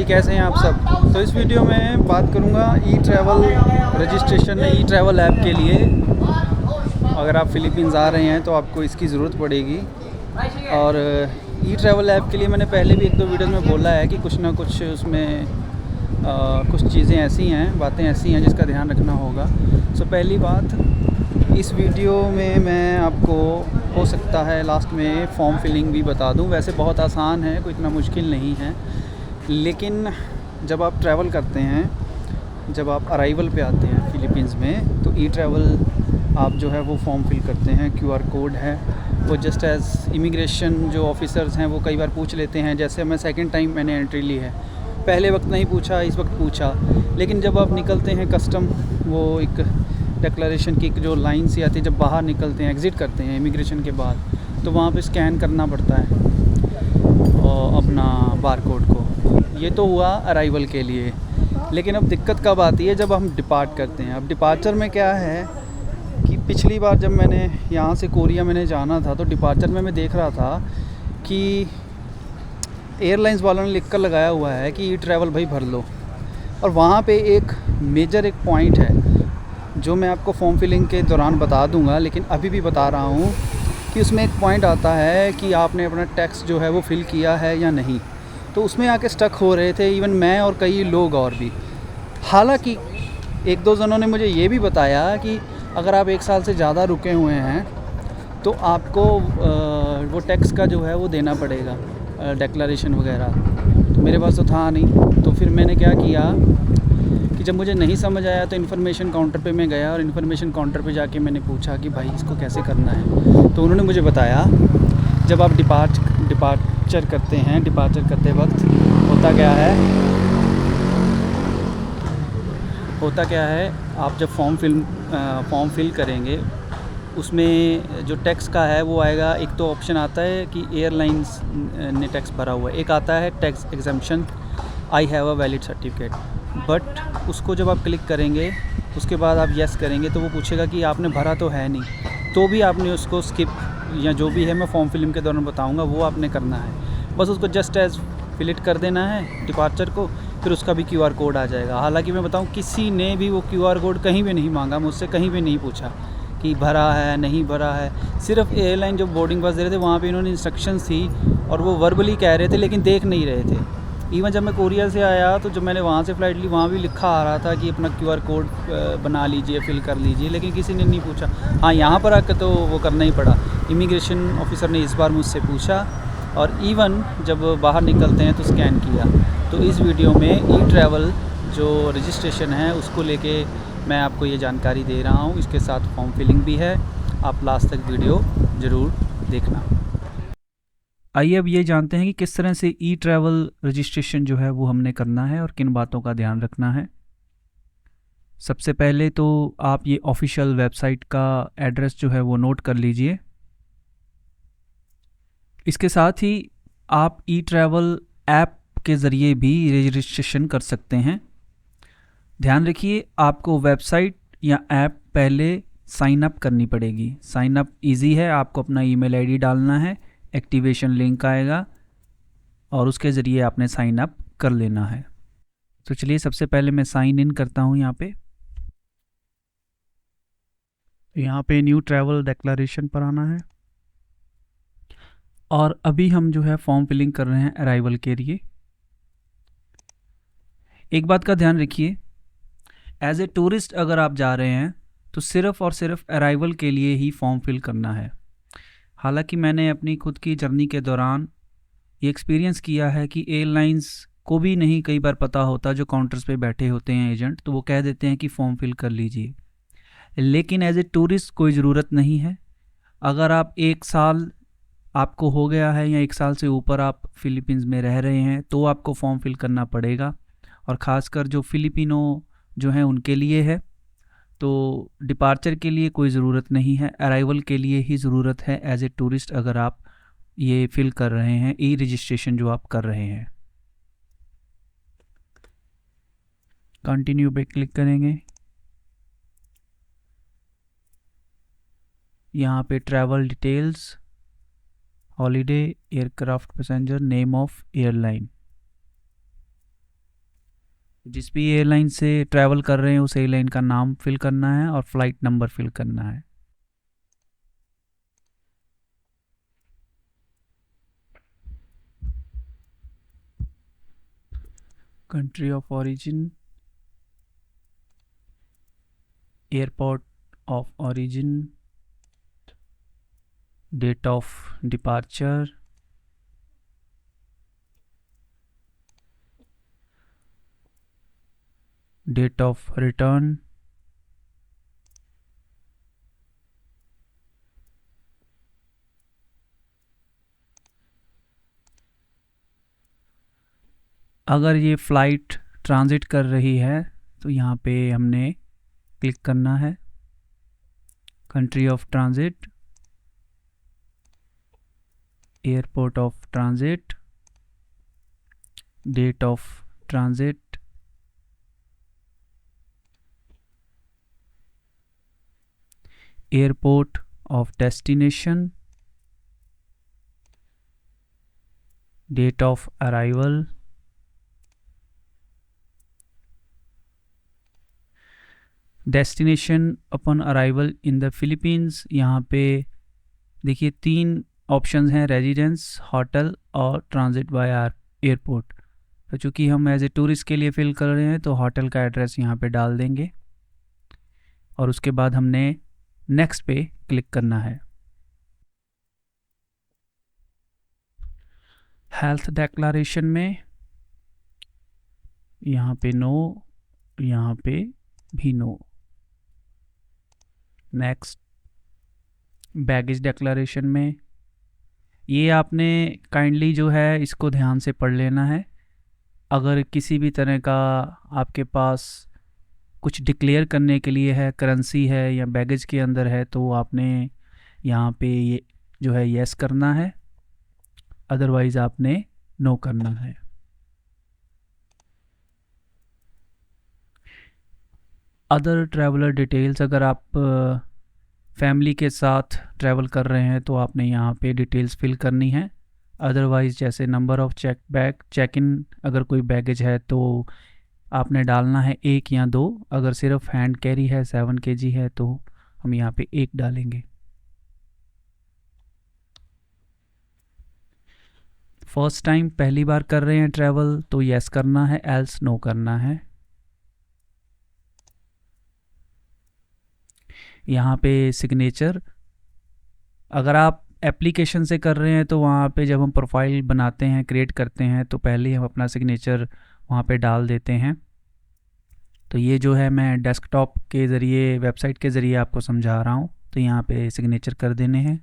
कैसे हैं आप सब। तो इस वीडियो में बात करूंगा ई ट्रैवल रजिस्ट्रेशन ई ट्रैवल ऐप के लिए। अगर आप फ़िलीपींस आ रहे हैं तो आपको इसकी ज़रूरत पड़ेगी। और ई ट्रैवल ऐप के लिए मैंने पहले भी 1-2 वीडियोज़ में बोला है कि कुछ ना कुछ उसमें कुछ चीज़ें ऐसी हैं, बातें ऐसी हैं जिसका ध्यान रखना होगा। सो पहली बात, इस वीडियो में मैं आपको हो सकता है लास्ट में फॉर्म फिलिंग भी बता दूं। वैसे बहुत आसान है, कोई इतना मुश्किल नहीं है। लेकिन जब आप ट्रैवल करते हैं, जब आप अराइवल पे आते हैं फ़िलीपींस में, तो ई ट्रैवल आप जो है वो फॉर्म फिल करते हैं। QR कोड है वो, जस्ट एज़ इमिग्रेशन जो ऑफ़िसर्स हैं वो कई बार पूछ लेते हैं। जैसे मैं सेकंड टाइम मैंने एंट्री ली है, पहले वक्त नहीं पूछा, इस वक्त पूछा। लेकिन जब आप निकलते हैं कस्टम, वो एक डिक्लेरेशन की जो लाइन सी आती है, जब बाहर निकलते हैं, एग्ज़िट करते हैं इमिग्रेशन के बाद, तो वहाँ पे स्कैन करना पड़ता है और अपना बार कोड को। ये तो हुआ अराइवल के लिए। लेकिन अब दिक्कत कब आती है, जब हम डिपार्ट करते हैं। अब डिपार्चर में क्या है कि पिछली बार जब मैंने यहाँ से कोरिया मैंने जाना था, तो डिपार्चर में मैं देख रहा था कि एयरलाइंस वालों ने लिख कर लगाया हुआ है कि ई ट्रैवल भाई भर लो। और वहाँ पे एक मेजर एक पॉइंट है जो मैं आपको फॉर्म फिलिंग के दौरान बता दूंगा, लेकिन अभी भी बता रहा हूँ कि उसमें एक पॉइंट आता है कि आपने अपना टैक्स जो है वो फ़िल किया है या नहीं। तो उसमें आके स्टक हो रहे थे इवन मैं और कई लोग और भी। हालांकि 1-2 जनों ने मुझे ये भी बताया कि अगर आप 1 साल से ज़्यादा रुके हुए हैं तो आपको वो टैक्स का जो है वो देना पड़ेगा, डिक्लेरेशन वगैरह। तो मेरे पास तो था नहीं, तो फिर मैंने क्या किया कि जब मुझे नहीं समझ आया तो इन्फॉर्मेशन काउंटर पे मैं गया, और इन्फॉर्मेशन काउंटर पे जाके मैंने पूछा कि भाई इसको कैसे करना है। तो उन्होंने मुझे बताया, जब आप डिपार्चर करते हैं, डिपार्चर करते वक्त होता क्या है, आप जब फॉर्म फिल करेंगे, उसमें जो टैक्स का है वो आएगा। एक तो ऑप्शन आता है कि एयरलाइंस ने टैक्स भरा हुआ है, एक आता है tax exemption, I have a valid certificate. But उसको जब आप क्लिक करेंगे, उसके बाद आप येस करेंगे, तो वो पूछेगा कि आपने भरा तो है नहीं, तो भी आपने उसको स्किप या जो भी है मैं फॉर्म फिलिंग के दौरान बताऊंगा वो आपने करना है। बस उसको जस्ट एज फिलिट कर देना है डिपार्चर को, फिर उसका भी QR कोड आ जाएगा। हालांकि मैं बताऊं, किसी ने भी वो QR कोड कहीं भी नहीं मांगा मुझसे, कहीं भी नहीं पूछा कि भरा है नहीं भरा है। सिर्फ एयरलाइन जो बोर्डिंग पास दे रहे थे वहाँ पे इन्होंने इंस्ट्रक्शंस थी और वो वर्बली कह रहे थे, लेकिन देख नहीं रहे थे। इवन जब मैं कोरिया से आया तो जब मैंने वहाँ से फ़्लाइट ली, वहाँ भी लिखा आ रहा था कि अपना QR कोड बना लीजिए, फिल कर लीजिए, लेकिन किसी ने नहीं पूछा। हाँ, यहाँ पर आकर तो वो करना ही पड़ा। इमिग्रेशन ऑफिसर ने इस बार मुझसे पूछा, और इवन जब बाहर निकलते हैं तो स्कैन किया। तो इस वीडियो में ई ट्रैवल जो रजिस्ट्रेशन है उसको लेके मैं आपको ये जानकारी दे रहा हूँ। इसके साथ फॉर्म फिलिंग भी है। आप लास्ट तक वीडियो ज़रूर देखना। आइए अब ये जानते हैं कि किस तरह से ई ट्रैवल रजिस्ट्रेशन जो है वो हमने करना है और किन बातों का ध्यान रखना है। सबसे पहले तो आप ये ऑफिशियल वेबसाइट का एड्रेस जो है वो नोट कर लीजिए। इसके साथ ही आप ई ट्रैवल ऐप के ज़रिए भी रजिस्ट्रेशन कर सकते हैं। ध्यान रखिए, आपको वेबसाइट या ऐप पहले साइन अप करनी पड़ेगी। साइन अप ईजी है, आपको अपना ईमेल आईडी डालना है, एक्टिवेशन लिंक आएगा और उसके ज़रिए आपने साइन अप कर लेना है। तो चलिए सबसे पहले मैं साइन इन करता हूँ यहाँ पे। यहाँ पे न्यू ट्रैवल डिक्लेरेशन पर आना है, और अभी हम जो है फॉर्म फिलिंग कर रहे हैं अराइवल के लिए। एक बात का ध्यान रखिए, एज ए टूरिस्ट अगर आप जा रहे हैं तो सिर्फ़ और सिर्फ अराइवल के लिए ही फॉर्म फिल करना है। हालांकि मैंने अपनी खुद की जर्नी के दौरान ये एक्सपीरियंस किया है कि एयरलाइंस को भी नहीं कई बार पता होता, जो काउंटर्स पे बैठे होते हैं एजेंट, तो वो कह देते हैं कि फॉर्म फिल कर लीजिए। लेकिन एज ए टूरिस्ट कोई ज़रूरत नहीं है। अगर आप 1 साल आपको हो गया है या 1 साल से ऊपर आप फ़िलीपींस में रह रहे हैं तो आपको फॉर्म फिल करना पड़ेगा। और ख़ासकर जो फ़िलिपिनो जो हैं उनके लिए है। तो डिपार्चर के लिए कोई ज़रूरत नहीं है, अराइवल के लिए ही ज़रूरत है एज ए टूरिस्ट, अगर आप ये फिल कर रहे हैं, ई रजिस्ट्रेशन जो आप कर रहे हैं। कंटिन्यू पे क्लिक करेंगे। यहाँ पे travel details, holiday, aircraft passenger, name of airline. जिस भी एयरलाइन से ट्रैवल कर रहे हैं उस एयरलाइन का नाम फिल करना है और फ्लाइट नंबर फिल करना है। Country of origin, airport of origin, date of departure, date of return, अगर ये फ़्लाइट ट्रांजिट कर रही है तो यहाँ पे हमने क्लिक करना है country of transit, airport of transit, date of transit, airport of destination, date of arrival, destination upon arrival in the Philippines. यहाँ पे देखिए 3 ऑप्शंस हैं, रेजिडेंस, होटल और ट्रांजिट बाय एयरपोर्ट। तो चूँकि हम एज ए टूरिस्ट के लिए फिल कर रहे हैं तो होटल का एड्रेस यहाँ पे डाल देंगे और उसके बाद हमने नेक्स्ट पे क्लिक करना है। हेल्थ डिक्लेरेशन में यहाँ पे नो, यहाँ पे भी नो। नेक्स्ट बैगेज डिक्लेरेशन में ये आपने काइंडली जो है इसको ध्यान से पढ़ लेना है। अगर किसी भी तरह का आपके पास कुछ डिक्लेयर करने के लिए है, करेंसी है या बैगेज के अंदर है, तो आपने यहाँ पे ये जो है यस करना है, अदरवाइज़ आपने नो करना है। अदर ट्रैवलर डिटेल्स, अगर आप फैमिली के साथ ट्रैवल कर रहे हैं तो आपने यहाँ पे डिटेल्स फिल करनी है। अदरवाइज़ जैसे नंबर ऑफ़ चेक इन, अगर कोई बैगेज है तो आपने डालना है 1 या 2। अगर सिर्फ हैंड कैरी है 7 kg है तो हम यहाँ पे 1 डालेंगे। फर्स्ट टाइम पहली बार कर रहे हैं ट्रैवल तो यस करना है, एल्स नो करना है। यहाँ पे सिग्नेचर, अगर आप एप्लीकेशन से कर रहे हैं तो वहाँ पे जब हम प्रोफाइल बनाते हैं, क्रिएट करते हैं, तो पहले हम अपना सिग्नेचर वहाँ पे डाल देते हैं। तो ये जो है मैं डेस्कटॉप के ज़रिए, वेबसाइट के ज़रिए आपको समझा रहा हूँ। तो यहाँ पे सिग्नेचर कर देने हैं,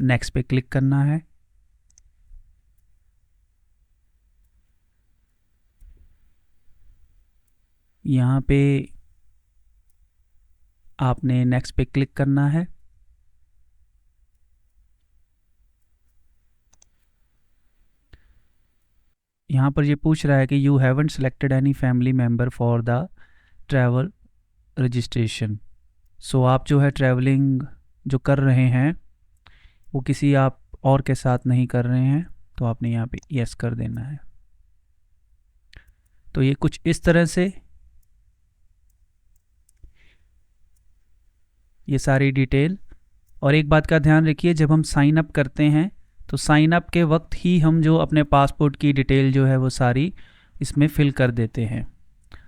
नेक्स्ट पे क्लिक करना है। यहाँ पे आपने नेक्स्ट पे क्लिक करना है। यहाँ पर ये पूछ रहा है कि you haven't selected any family member for the travel registration. So आप जो है ट्रैवलिंग जो कर रहे हैं वो किसी आप और के साथ नहीं कर रहे हैं, तो आपने यहाँ पे यस कर देना है। तो ये कुछ इस तरह से ये सारी डिटेल। और एक बात का ध्यान रखिए, जब हम साइन अप करते हैं तो साइन अप के वक्त ही हम जो अपने पासपोर्ट की डिटेल जो है वो सारी इसमें फिल कर देते हैं।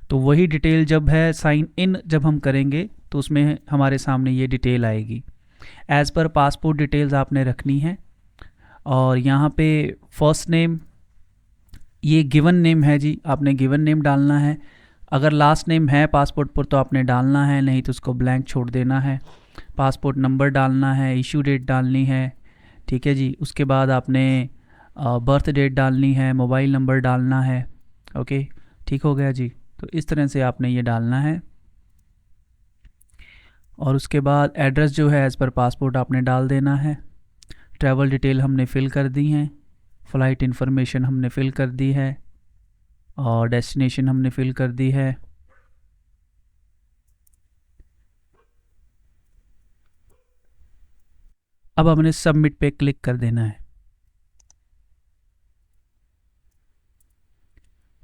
तो वही डिटेल जब है साइन इन जब हम करेंगे तो उसमें हमारे सामने ये डिटेल आएगी। एज़ पर पासपोर्ट डिटेल्स आपने रखनी है। और यहाँ पे फर्स्ट नेम, ये गिवन नेम है जी, आपने गिवन नेम डालना है। अगर लास्ट नेम है पासपोर्ट पर तो आपने डालना है, नहीं तो उसको ब्लैंक छोड़ देना है। पासपोर्ट नंबर डालना है, इशू डेट डालनी है, ठीक है जी। उसके बाद आपने बर्थ डेट डालनी है, मोबाइल नंबर डालना है। ओके, ठीक हो गया जी। तो इस तरह से आपने ये डालना है। और उसके बाद एड्रेस जो है एज़ पर पासपोर्ट आपने डाल देना है। ट्रैवल डिटेल हमने फ़िल कर दी हैं, फ़्लाइट इन्फॉर्मेशन हमने फ़िल कर दी है और डेस्टिनेशन हमने फ़िल कर दी है। अब हमने सबमिट पे क्लिक कर देना है।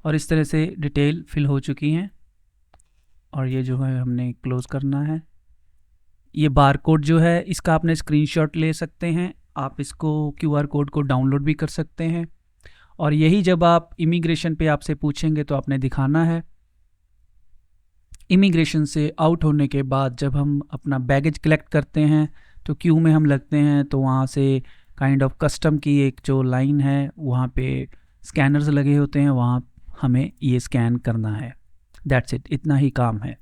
और इस तरह से डिटेल फिल हो चुकी हैं। और ये जो है हमने क्लोज़ करना है। ये बार कोड जो है इसका आपने स्क्रीनशॉट ले सकते हैं, आप इसको QR कोड को डाउनलोड भी कर सकते हैं। और यही जब आप इमिग्रेशन पे आपसे पूछेंगे तो आपने दिखाना है। इमिग्रेशन से आउट होने के बाद जब हम अपना बैगेज कलेक्ट करते हैं तो क्यू में हम लगते हैं, तो वहाँ से काइंड ऑफ कस्टम की एक जो लाइन है वहाँ पे स्कैनर्स लगे होते हैं, वहाँ हमें ये स्कैन करना है। दैट्स इट, इतना ही काम है।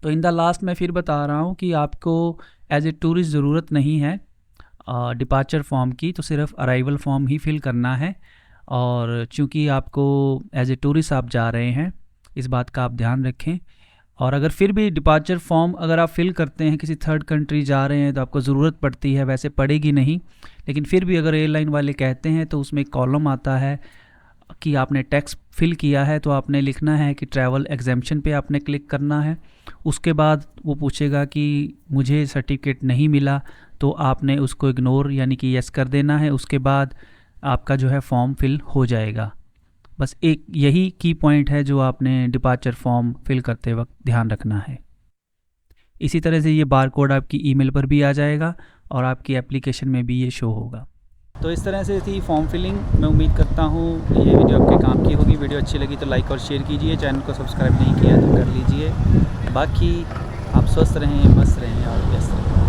तो इन द लास्ट मैं फिर बता रहा हूँ कि आपको एज ए टूरिस्ट ज़रूरत नहीं है डिपार्चर फॉर्म की, तो सिर्फ अराइवल फॉर्म ही फिल करना है। और चूँकि आपको एज ए टूरिस्ट आप जा रहे हैं, इस बात का आप ध्यान रखें। और अगर फिर भी डिपार्चर फॉर्म अगर आप फिल करते हैं, किसी थर्ड कंट्री जा रहे हैं तो आपको ज़रूरत पड़ती है, वैसे पड़ेगी नहीं, लेकिन फिर भी अगर एयरलाइन वाले कहते हैं तो उसमें एक कॉलम आता है कि आपने टैक्स फिल किया है, तो आपने लिखना है कि ट्रैवल एग्जेम्पशन पे आपने क्लिक करना है। उसके बाद वो पूछेगा कि मुझे सर्टिफिकेट नहीं मिला, तो आपने उसको इग्नोर यानी कि यस कर देना है। उसके बाद आपका जो है फॉर्म फिल हो जाएगा। बस एक यही की पॉइंट है जो आपने डिपार्चर फॉर्म फिल करते वक्त ध्यान रखना है। इसी तरह से ये बार कोड आपकी ईमेल पर भी आ जाएगा और आपकी एप्लीकेशन में भी ये शो होगा। तो इस तरह से थी फॉर्म फिलिंग। मैं उम्मीद करता हूँ ये वीडियो आपके काम की होगी। वीडियो अच्छी लगी तो लाइक और शेयर कीजिए, चैनल को सब्सक्राइब नहीं किया तो कर लीजिए। बाकी आप स्वस्थ रहें, मस्त रहें और व्यस्त रहें।